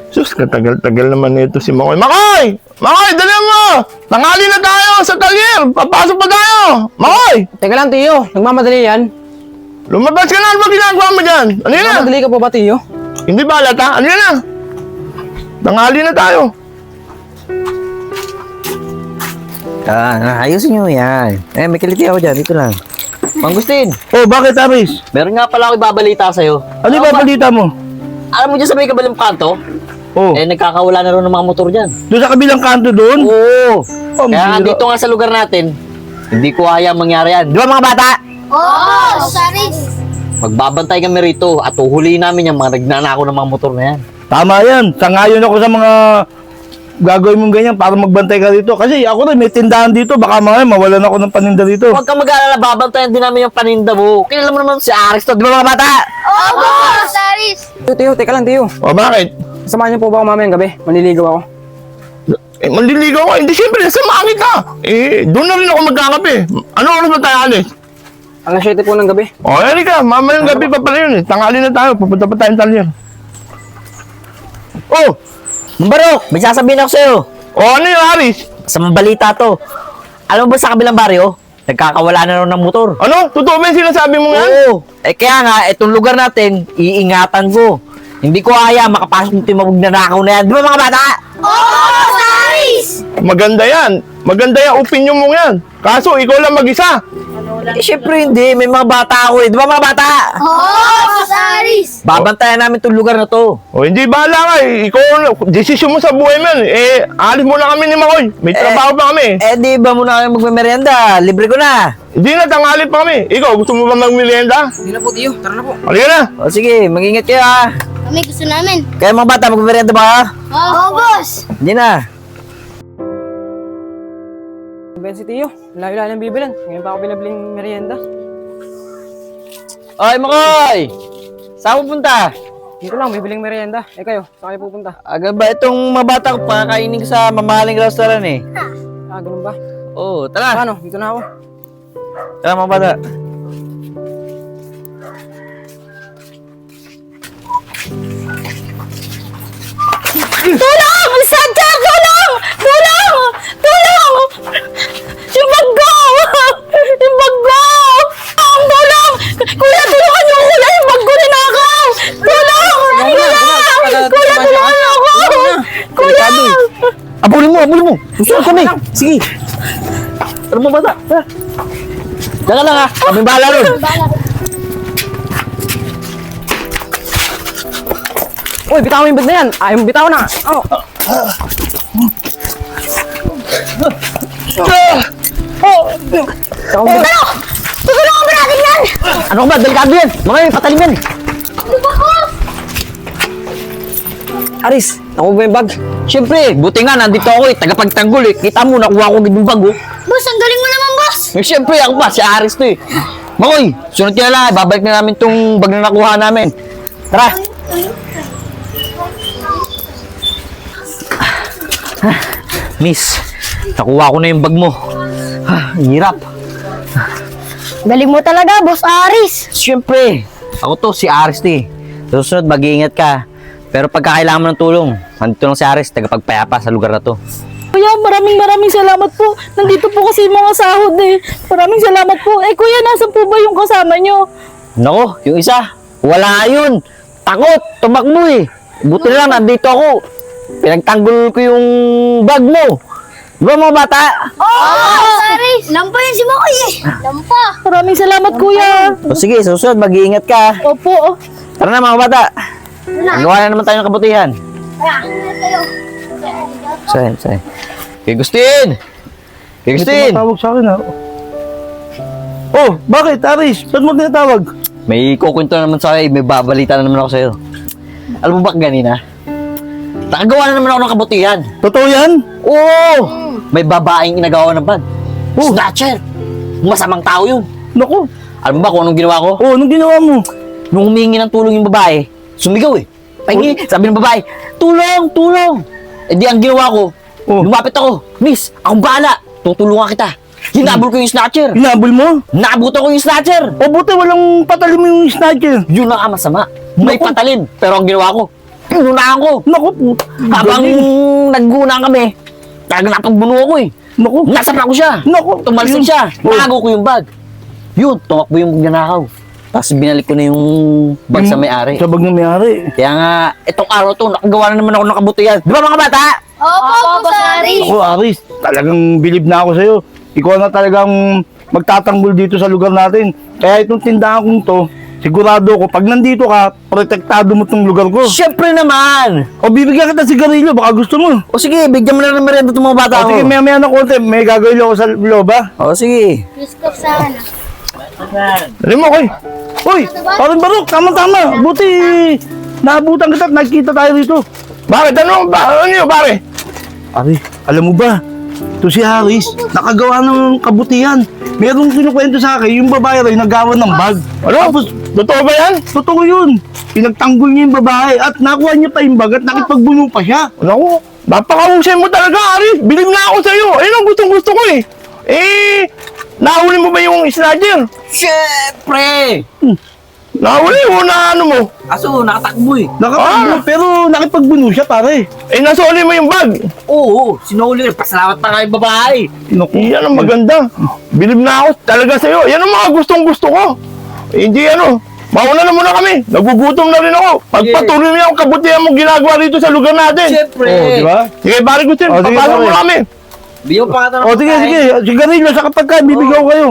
Sus, katagal-tagal naman nito si Makoy. Makoy! Makoy, dali mo! Tanghali na tayo sa talyer! Papasok pa tayo! Makoy! Teka lang, Tiyo. Nagmamadali yan. Lumabas ka na! Ano ba ginagawa mo dyan? Ano yun na? Nagmamadali ka po ba, Tiyo? Hindi ba halata? Ano yun na? Tanghali na tayo. Ayusin nyo yan. May kiliti ako dyan. Dito lang. Mang Gustin, Oh, bakit, Aris? meron nga pala ako ibabalita sa'yo. Ano ba balita mo? Alam mo dyan sa may kabilang kanto? Oh, Nagkakawala na rin ng mga motor dyan. doon sa kabilang kanto doon? Oo. Oh, Kaya nga masira. dito nga sa lugar natin, hindi ko hayang mangyari yan. Di ba mga bata? Oo, Saris. Magbabantay kami rito at uhulihin namin yung mga nagnanakaw ng mga motor na yan. Tama yan. Sangayon ako sa mga gagawin mong ganyan para magbantay ka dito. Kasi ako rin may tindahan dito. Baka mamaya mawalan ako ng paninda dito. Huwag kang mag-aalala, babantayan din namin yung paninda mo. Kilala mo naman si Aris to, di ba mga bata? Oo, Saris. Tiyo, teka lang, Tiyo. O bakit? Samahan niyo po ba ako mamayang gabi? Manliligaw ako. Manliligaw ka. Hindi, siyempre, samahan kita. Doon na rin ako magkakape. Ano oras ba tayo alis? Alas 7 po ng gabi. O, ka. Mamayang gabi pa pala yun eh. Tanghali na tayo. Pupunta pa tayong talyer. Oh! Barok, may sasabihin ako sa'yo. O, ano yung Aris? Sa mabalita to. Alam mo ba sa kabilang baryo, nagkakawala na rin ng motor? Ano? Totoo ba yung sinasabi mo yan? Oo. Kaya nga, itong lugar natin, iingatan ko. Hindi ko kaya makapasok ng timawag na nakaw na yan. Di ba mga bata? Oo, Saris. Maganda yan. Maganda yung opinion mo yan. Kaso, ikaw lang mag-isa. Syempre hindi. May mga bata ako eh. Di ba mga bata? Oo, Saris. Babantayan namin itong lugar na to. O, hindi bahala ka eh. Ikaw, desisyon mo sa buhay mo yan. Alis mo na kami ni Makoy. May trabaho pa kami. Di ba muna kayo magme-merienda? Libre ko na. Hindi na, tanghali pa kami. Ikaw, gusto mo ba magmilienda? Hindi na po, Tiyo. Tara na po. Halika na. O sige, mag-ingat kayo ha. Kami gusto namin. Kaya mga bata, magme-merienda ba? Oo, boss. Hindi na. Ben si Tiyo. Layo-layo ng bibilan. Ngayon pa ako binabiling merienda. Oy, Makoy! Saan pupunta? Dito lang, bibiling merienda. Kayo, saan kayo pupunta? Agad ba itong mga bata ko pakakainin ko sa mamahaling restaurant eh? Ganun ba? Oo, tara. Paano? Dito na ako. Tara mga bata. Tulong! Sadya! Tulong! Tulong! Tulong! Yung bag ko! Yung bag ko! Ang tulong! Kuya, tulungan niyo! Kuya, yung bag ko ninakaw! Tulong! Kuya, tulungan ako! Kuya! Abulin mo! Susunod kami! Sige! Tara mga bata! Tara! Tara lang ha! Kami bahala ron! Uy, bitaw mo yung bag na yan. Ayaw mo bitaw na. Oh. Tutulungan ba natin yan? Ano ba? Delikado yan! Mga yung patalim yan! Aris, nakuha ba yung bag? Siyempre, buti nga nandito ako eh. Tagapagtanggol eh. Kita mo, nakuha ko yung bag oh. Boss, ang galing mo naman, boss! Siyempre, ako ba? Si Aris to eh. Makoy, sunod ka na lang. Babalik na namin tong bag na nakuha namin. Tara! Miss, nakuha ko na yung bag mo. Hirap. Galing mo talaga, boss Aris! Siyempre, ako to, si Aris to eh. Susunod, mag-iingat ka. Pero pagka kailangan mo ng tulong, nandito lang si Aris, tagapagpayapa sa lugar na to. Kuya, maraming salamat po. Nandito po kasi yung mga sahod eh. Maraming salamat po. Kuya, nasan po ba yung kasama nyo? Nako, yung isa, wala yun. Takot, tumakbo eh. Buti na lang, nandito ako. Pinagtanggol ko yung bag mo. Di ba mga bata? Oo, Saris! Lampa yan si Makoy eh! Lampa! Maraming salamat, kuya. O sige, susunod, mag-iingat ka. Opo. Tara na mga bata. Magawa na naman tayo ng kabutihan. Kayo! Saan? Kay Gustin! Kay Gustin! Tawag sa akin ha. Oh, bakit, Aris? Ba't mo tinatawag? May kukwento na naman sa akin, may babalita na naman ako sa'yo. Alam mo ba ganina? Nakagawa na naman ako ng kabutihan. Totoo yan? Oo! May babaeng inagawa ng bag. Snatcher! Masamang tao yun. Naku. Alam mo ba kung anong ginawa ko? Oh, anong ginawa mo? Nung humingi ng tulong yung babae, sumigaw eh. Pahingi, sabi ng babae, tulong! Eh di ang ginawa ko, lumapit ako, miss, akong bahala, tutulungan kita. Hinabol ko yung snatcher. Hinabol mo? Naabutan ko yung snatcher. O buti walang patalim yung snatcher. Yun ang masama. May Naku. patalim, pero ang ginawa ko, Inunahan ko. Naku po. Habang naggunang kami, talagang napagbuno ako eh. Naku. Nasapa ko siya. Naku. Tumalsik siya. Oh. Nago ko yung bag. Yun, tumakbo yung magnanakaw. Tapos binalik ko na yung bag sa may-ari. Sa bag ng may-ari. Kaya nga, itong araw to, nakagawa na naman ako ng kabutihan. Di ba mga bata? Opo, Boss Aris. Ako, Aris, talagang bilib na ako sa'yo. Ikaw na talagang magtatanggol dito sa lugar natin. Kaya itong tindahan kong to, sigurado ko, pag nandito ka, protektado mo tong lugar ko. Siyempre naman. O bibigyan kita sigarilyo, baka gusto mo. O sige, bigyan mo na ng merienda itong mga bata O ko. sige, maya ng konti, may gagawin ako sa loob ha. O sige. Gusto sana. Dali mo, koy. Uy, parang barok, tama-tama. Buti, naabutan kita at nagkita tayo rito. Bakit? Ano yun, pare? Ari, alam mo ba? Ito si Haris, nakagawa ng kabutihan. Merong kinukwento sa akin, yung babae rin nagawa ng bag. Ano? Tapos, totoo ba yan? Totoo yun. Pinagtanggol niya yung babae at nakuha niya pa yung bag at nakipagbuno pa siya. Naku, napakahusay mo talaga, Haris. Bilib na ako sa'yo. Ayun ang gustong-gusto ko eh. Nahuli mo ba yung snatcher? Siyempre. Nahuli mo na ano mo? Aso, nakatakbo eh. Nakapagbuno, pero nakipagbuno siya pare. Nasuli mo yung bag. Oo, sinuli. Pasalamat pa nga yung babae. Naku, yan ang maganda. Bilib na ako talaga sa'yo. Yan ang mga gustong-gusto ko. Hindi mauna na muna kami. Nagugutom na rin ako. Pagpatuloy mo yung kabutihan mong ginagawa dito sa lugar natin. Siyempre. Di ba? Sige, pare Gustin, papasok mo kami. Bigyan pa kita ng O, sige, pagkain. sige. Sigarilyo sa kapagkain, bibigyan ko kayo.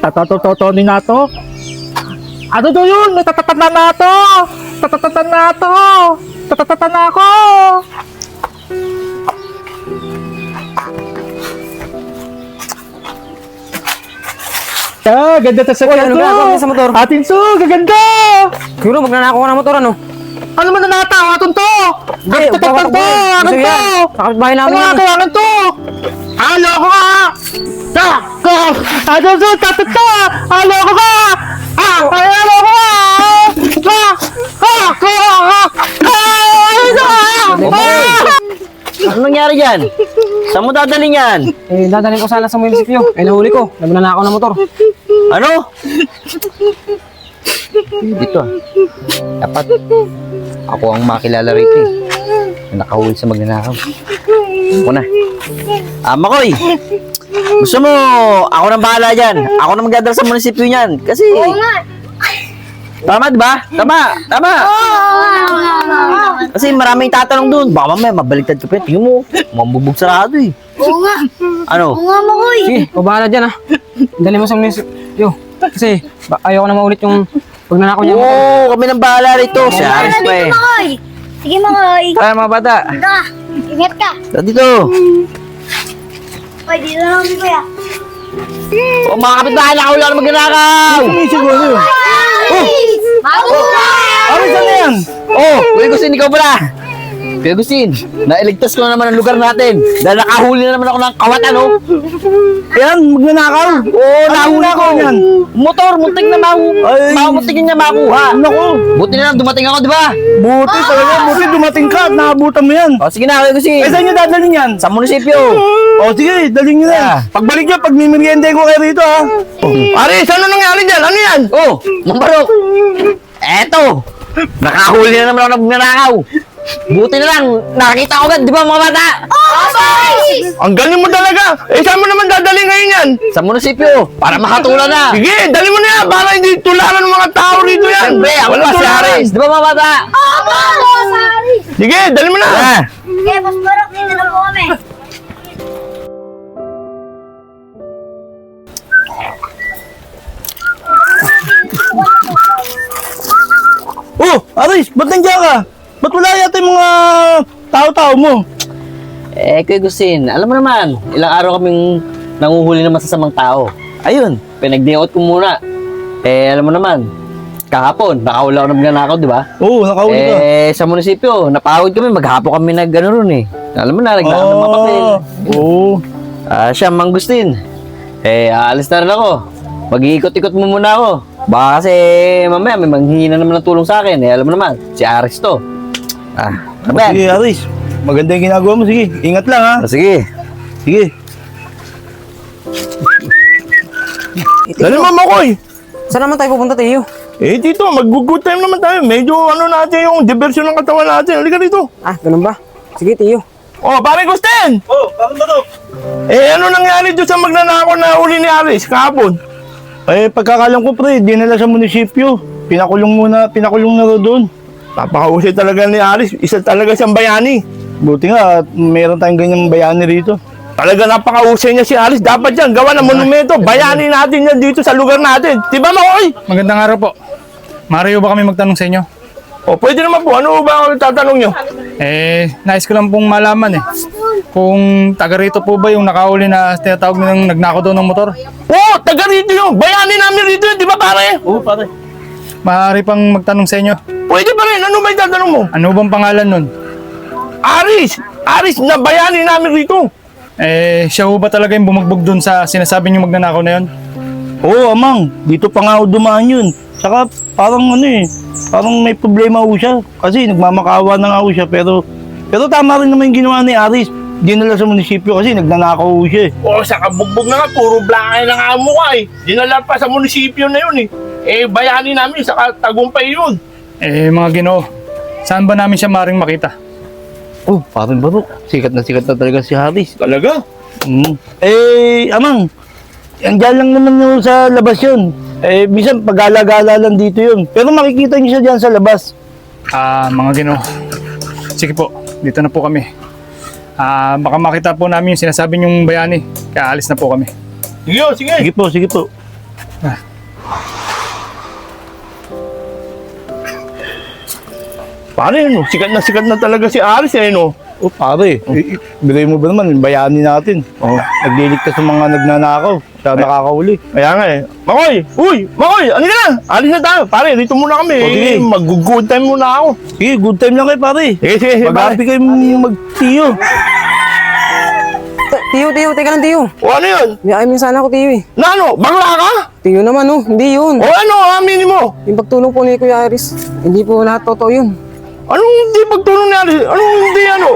Tatatototonin na to. Ano to yun? May tatatatan na to. Tatatatan na to. Tatatatan na ako. Ganda ta sa Uy, kaya ano to. ginagawa mo sa motor? Atin so, gaganda. Siguro magnanakaw ka ng motor, ano? Ano man nanataw? Atin to. Hindi, Tatatan to. Akin to. Sa kapitbahay Ano namin nga yan. to? Akin to. Halo ko ka. Ko. Ano to? Tatata. Halo ko ka. Halo ko ka. Ano nangyari dyan? Saan mo dadalhin yan? Dadalhin ko sana sa munisipyo. Nahuli ko. Nagnanakaw ng motor. Ano? Dito. Dapat ako ang makilala rito eh. Na nakahuli sa magnanakaw. Ako na. Makoy! Gusto mo, ako nang bahala dyan. Ako na magdadala sa munisipyo niyan. Kasi... Oo nga. Tama, di ba? Tama! Tama! Kasi maraming tatanong doon. Baka mamaya mabaliktad ka pa. Tingnan mo, mambubog sarado eh. Oo nga. Ano? Oo nga, Makoy. Sige, pabahala dyan, ha. Dali mo sa munisipyo. Kasi, ayoko na maulit yung pagnanakaw niya. Oo, kami nang bahala rito. Si Aris pa eh. Makoy. Sige, Makoy. Kaya mga bata. Ika, ingat ka. Dito. Makoy, dito lang si Kuya. O mga kapitbahay, nakahuli ako ng magnanakaw. Sige, siguro. Aris, ano yan? Oh, Kuya Agustin, ikaw pala. Kuya Agustin, nailigtas ko na naman ang lugar natin. Dahil nakahuli na naman ako ng kawat, ano? Yan, magnanakaw. Oo, nahuli ko. nakaw yan? Motor, muntik na muntik niya makuha. Naku, Buti na lang dumating ako, di ba? buti talaga. Buti dumating ka at naabutan mo yan. O, sige na, Kuya Agustin. Saan nyo dadalhin yan? Sa munisipyo. O sige, dalhin nyo na. Yeah. Pagbalik nyo, pag mimerienda ko kayo rito ha. Aris, ano nangyari dyan? Ano yan? Oh, Mambarok. Eto, nakahuli na naman ako ng magnanakaw. Buti na lang, nakakita ko agad, di ba mga bata? Ang galing mo talaga. Saan mo naman dadalhin ngayon yan? Sa munisipyo, para makatula na. Sige, dali mo na yan para hindi tularan ng mga tao rito yan. Siyempre, ako Walang pa si tularan. Aris, di ba mga bata? Opo, Boss Aris. Sige, dali mo na. Ah. Sige, Boss Barok, dito na po kami. Oh, Aris, ba't nandiyan ka? Ba't wala yata yung mga tao-tao mo? Kuya Agustin, alam mo naman, ilang araw kaming nanguhuli ng masasamang tao. Ayun, pinag-day-out ko muna. Alam mo naman, kahapon, nakahula ako ng magnanakaw, di ba? Oo, nakahuli ka. Sa munisipyo, napahod kami, maghapon kami nag-ano ron eh. Alam mo na, naglaan ng mga papel. Oo. Siya, Mang Agustin. Aalis na rin ako. Mag-iikot-ikot mo muna ako. Baka kasi mamaya may manghingi na naman ng tulong sa akin. Alam mo naman, si Aris to. Aben. Sige, Aris. Maganda yung ginagawa mo. Sige, ingat lang ha. Sige. Sige. Dali mo, Makoy. Saan naman tayo pupunta, Teo? Eh, Tito, mag-good time naman tayo. Medyo ano natin yung diversion ng katawan natin. Halika dito. Ah, ganun ba? Sige, Tiyo. Oh, pare Gusten! Oh, bakit ba to? Eh, ano nangyari doon sa magnanakaw na uli ni Aris kahapon? Eh, pagkakalam ko, pre, dinala sa munisipyo. Pinakulong na raw doon. Napakahusay talaga ni Aris. Isa talaga siyang bayani. Buti nga, at meron tayong ganyang bayani rito. Talaga napakahusay niya si Aris. Dapat yan, gawa ng monumento. Bayani natin yan dito sa lugar natin. Diba, Makoy? Magandang araw po. Mario ba kami magtanong sa inyo? O, pwede naman po. Ano ba ang tatanong nyo? Nais ko lang pong malaman kung taga rito po ba yung nakauli na tinatawag nilang nagnakaw daw ng motor? Oo, taga rito yun. Bayani namin rito yun. Di ba, pare? Oo, pare. Maaari pang magtanong sa inyo. Pwede pa rin. Ano ba yung tatanong mo? Ano bang pangalan nun? Aris! Aris na bayani namin rito. Siya ho ba talaga yung bumagbog dun sa sinasabi niyo magnanakaw na yun? Oo, amang. Dito pa nga ako dumaan yun. Saka parang parang may problema ho siya. Kasi nagmamakawa na nga ho siya. Pero tama rin naman yung ginawa ni Aris. Dinala sa munisipyo kasi nagnanakaw ho siya. Oo, saka bugbog na nga. Puro blakay na nga mukha eh. Dinala pa sa munisipyo na yun eh. Bayani namin. Saka tagumpay yun. Mga Ginoo, saan ba namin siya maaaring makita? Oh, parang barok. Sikat na talaga si Aris. Talaga? Amang. Andiyan lang naman yun sa labas yun. Minsan pag-gala-gala lang dito yun. Pero makikita niyo siya dyan sa labas. Mga Ginoo, sige po, dito na po kami. Baka makita po namin yung sinasabi niyong bayani. Kaya alis na po kami. Sige, sige. Sige po. Pare, sikat na talaga si Aris no? Oh, pare, bilay mo ba naman, bayani natin. Nagliligtas sa mga nagnanakaw. Siya nakakauli. Kaya nga Makoy! Makoy! Ano ka na? Alis na tayo. Pare, dito muna kami. Sige. Mag-good time muna ako. Sige, good time lang kayo, pare. Sige. Mag-happy kayo mag-tiyo. Tiyo, teka lang, Tiyo. O ano yun? May amin sana ako, Tiyo eh. Na ano? Bangla ka? Tiyo naman, hindi yun. O ano? Aminin mo? Yung pagtulong po ni Kuya Aris, hindi po lahat totoo yun. Anong hindi pagtulong ni Aris? Anong hindi ano?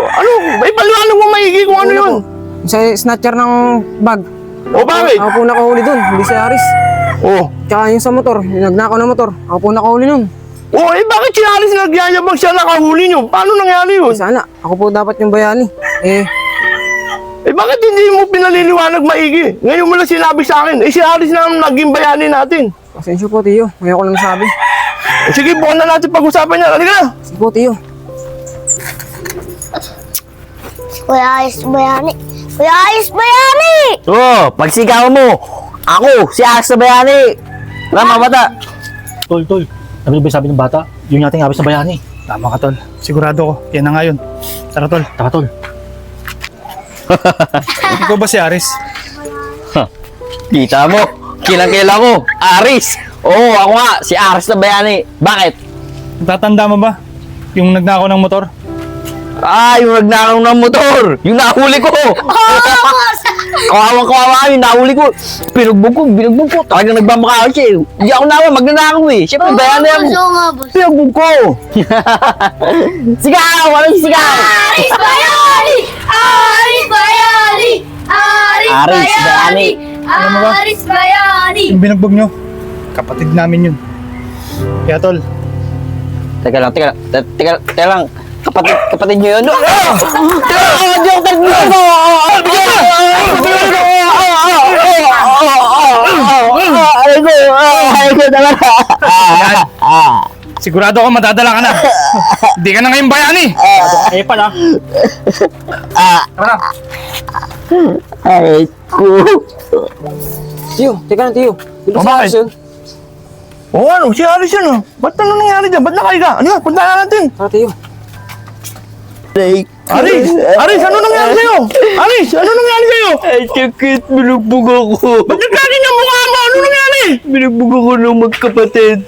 May paliwanag mo maigi kung ano yun? Sa snatcher ng bag. O bakit? Ako po nakahuli dun, hindi si Aris. O. Tsaka yung sa motor, yung nagnakaw ng motor, ako po nakahuli nun. O bakit si Aris nagyayabang siya nakahuli nyo? Paano nangyari yun? Sana, ako po dapat yung bayani. Bakit hindi mo pinaliliwanag maigi? Ngayon mo lang sinabi sa akin. Si Aris na ang naging bayani natin. Pasensyo po, Tiyo. Ngayon ko lang sabi. Sige, bukan na natin pag-usapan niya. Halika na. Sige po, Tiyo. Kuya Ayos Bayani! Kuya Ayos Bayani! Oo, pagsigaw mo. Ako, si Aris na bayani. Mga bata. Tol. Ano ba sabi ng bata? Yun nating Aris na bayani. Tama ka, Tol. Sigurado ko. Yan na nga yun. Tara, Tol. Taka, Tol. Ikaw ba si Aris? Kita mo. Kilang-kila ko. Aris. Oo, ako nga. Si Aris na bayani. Bakit? Tatanda mo ba? Yung nagnakaw ng motor? Yung nagnakaw ng motor. Yung nahuli ko. Kawawa yung nahuli ko. Pinugbog ko. Talagang nagmamakaaw siya. Hindi ako naman, magnanakaw eh. Siyempre, bayani ako. Pinugbog ko. Sigaw! Walang sigaw! Ayos Bayani! Ayos Bayani! Aris Bayani. Ayos Bayani! Yung binagbog nyo? Kapatid namin yun. Kaya, Tol. Teka lang. Kapatid nyo yun? Sigurado ako madadala ka na. Hindi ka na ngayon bayani. Pala. Tara. Ay, ko. Tiyo, teka lang, Tiyo. Dito O, si bakit? Aris yun. O ano? Si Aris yun Ba't ano nangyari dyan? Ba't nakaiga? Ano yan? Punta na natin. Tara, Tiyo. Aris, ano nangyari sa'yo? Aris, ano nangyari sa'yo? Ay, sakit. Binugbog ako. Ba't nagkakin yung mukha mo? Ano nangyari? Binugbog ako ng magkapatid.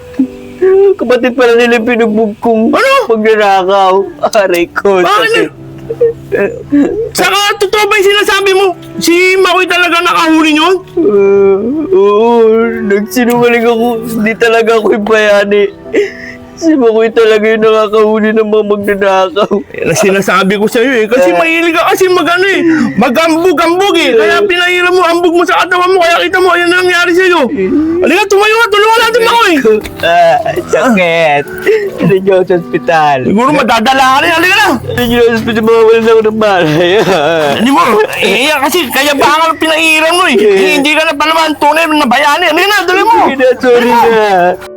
Kapatid pala nila pinugbog kong magnanakaw. Aray ko. Bakit? Saka totoo ba yung sinasabi mo? Si Makoy talaga nakahuli yun? Oo, nagsinungaling ako. Hindi talaga ako yung bayani. Si Makoy talaga yung nakakahuli ng mga magnanakaw. Yan ang sinasabi ko sa'yo eh. Kasi mahilig ka kasi magambog-ambog eh. Kaya pinahiram mo, ambog mo sa katawan mo. Kaya kita mo, ayan na nangyari sa'yo. Halika, tumayo nga. Tulungan natin Makoy. Sakit. Ano niyo sa ospital? Siguro madadala ka rin. Halika na. Ano niyo sa ospital? Mawawalan ako ng malay. Hindi mo. Kasi kaya baka ka pinahiram mo eh. Hindi ka na pa naman tunay na bayani. Halika na, dali mo. Sorry na.